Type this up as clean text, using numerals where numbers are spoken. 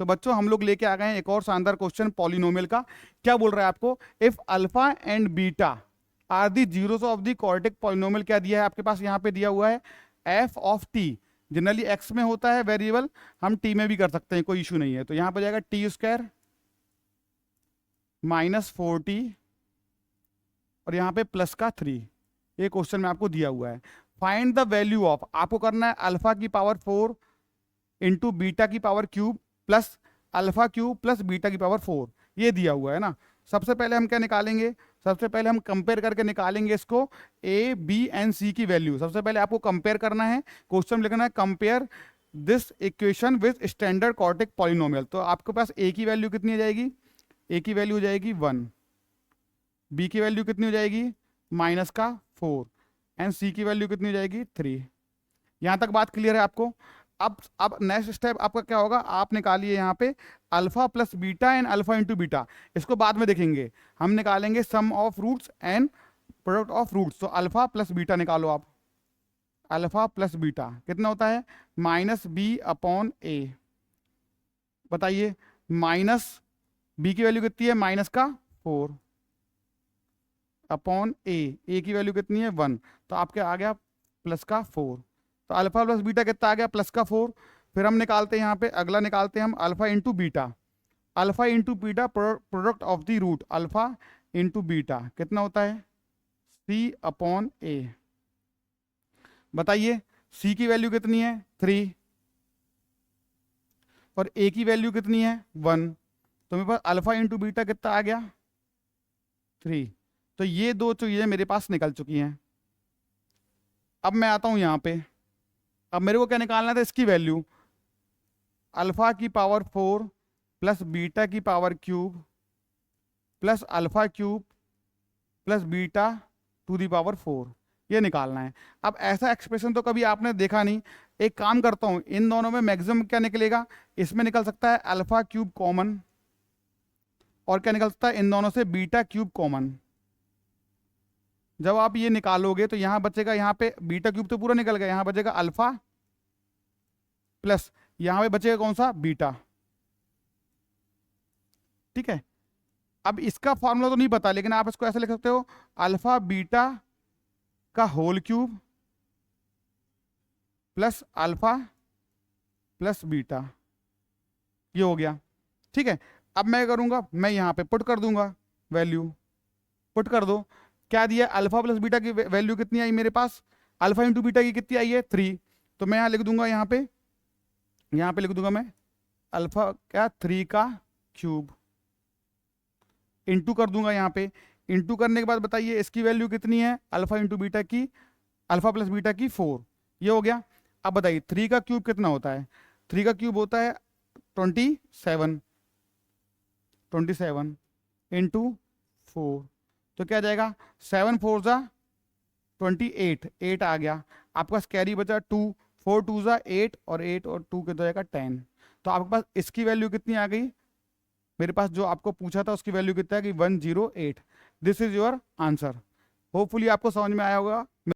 तो बच्चों हम लोग लेके आ गए हैं एक और शानदार क्वेश्चन पॉलिनोमियल का। क्या बोल रहा है आपको, if alpha and beta are the zeros of the quadratic polynomial. क्या दिया है आपके पास, यहाँ पे दिया हुआ है F of T. Generally x में होता है वेरिएबल, हम टी में भी कर सकते हैं, कोई इशू नहीं है। तो यहाँ पे जाएगा टी स्क्वायर -4t और यहाँ पे प्लस का 3। ये क्वेश्चन में आपको दिया हुआ है। फाइंड द वैल्यू ऑफ, आपको करना है अल्फा की पावर 4 इंटू बीटा की power cube plus alpha cube plus beta की पावर 4। ये दिया हुआ है ना। सबसे पहले हम क्या निकालेंगे, सबसे पहले हम कंपेयर करके निकालेंगे इसको ए बी एंड सी की वैल्यू। सबसे पहले आपको कंपेयर करना है, क्वेश्चन लिखना है compare this equation with standard quadratic polynomial. तो आपके पास ए की वैल्यू कितनी हो जाएगी, ए की वैल्यू हो जाएगी 1, बी की वैल्यू कितनी हो जाएगी -4 एंड सी की वैल्यू कितनी हो जाएगी 3। यहां तक बात क्लियर है आपको। अब नेक्स्ट स्टेप आपका क्या होगा, आप निकालिए यहाँ पे alpha plus beta and alpha into beta. इसको बाद में देखेंगे, हम निकालेंगे sum of roots and product of roots. तो अल्फा प्लस बीटा निकालो आप, अल्फा प्लस बीटा कितना होता है -b/a। बताइए माइनस बी की वैल्यू कितनी है -4 अपॉन ए की वैल्यू कितनी है 1, तो आपके आ गया +4। तो अल्फा प्लस बीटा कितना आ गया +4। फिर हम निकालते हैं यहाँ पे, अगला निकालते हैं हम alpha into beta. Alpha into beta product of the root, alpha into beta कितना होता है c/a। बताइए c की वैल्यू कितनी है 3 और a की वैल्यू कितनी है 1, तो मेरे पास अल्फा इंटू बीटा कितना आ गया 3। तो ये दो चीजें मेरे पास निकल चुकी हैं। अब मैं आता हूं यहाँ पे, अब मेरे को क्या निकालना था, इसकी वैल्यू अल्फा की पावर 4 प्लस बीटा की power cube plus alpha cube plus beta to the power 4, ये निकालना है। अब ऐसा एक्सप्रेशन तो कभी आपने देखा नहीं। एक काम करता हूं, इन दोनों में मैक्सिमम क्या निकलेगा, इसमें निकल सकता है अल्फा क्यूब कॉमन और क्या निकल सकता है इन दोनों से बीटा क्यूब कॉमन। जब आप ये निकालोगे तो यहां बचेगा, यहाँ पे बीटा क्यूब तो पूरा निकल गया, यहां बचेगा अल्फा प्लस यहां पे बचेगा कौन सा बीटा। ठीक है, अब इसका फॉर्मूला तो नहीं पता, लेकिन आप इसको ऐसे लिख सकते हो अल्फा बीटा का whole cube plus alpha plus beta, ये हो गया। ठीक है, अब मैं करूंगा, मैं यहां पे पुट कर दूंगा वैल्यू, पुट कर दो। क्या दिया, अल्फा प्लस बीटा की वैल्यू कितनी आई मेरे पास, अल्फा इंटू बीटा की कितनी आई है 3। तो मैं यहां लिख दूंगा, यहाँ पे लिख दूंगा मैं अल्फा क्या 3 का क्यूब इंटू कर दूंगा। यहाँ पे इंटू करने के बाद बताइए इसकी वैल्यू कितनी है, अल्फा इंटू बीटा की, अल्फा प्लस बीटा की 4, ये हो गया। अब बताइए 3 का क्यूब कितना होता है, 3 का क्यूब होता है 27 इंटू 4, तो क्या जाएगा 7 4 जा 28, 8 आ गया। आपके पास कैरी बचा 2, 4 2 जा 8 और 8 और 2 कितना जाएगा 10। तो आपके पास इसकी वैल्यू कितनी आ गई, मेरे पास जो आपको पूछा था उसकी वैल्यू कितना है कि 108। This is your answer. Hopefully आपको समझ में आया होगा।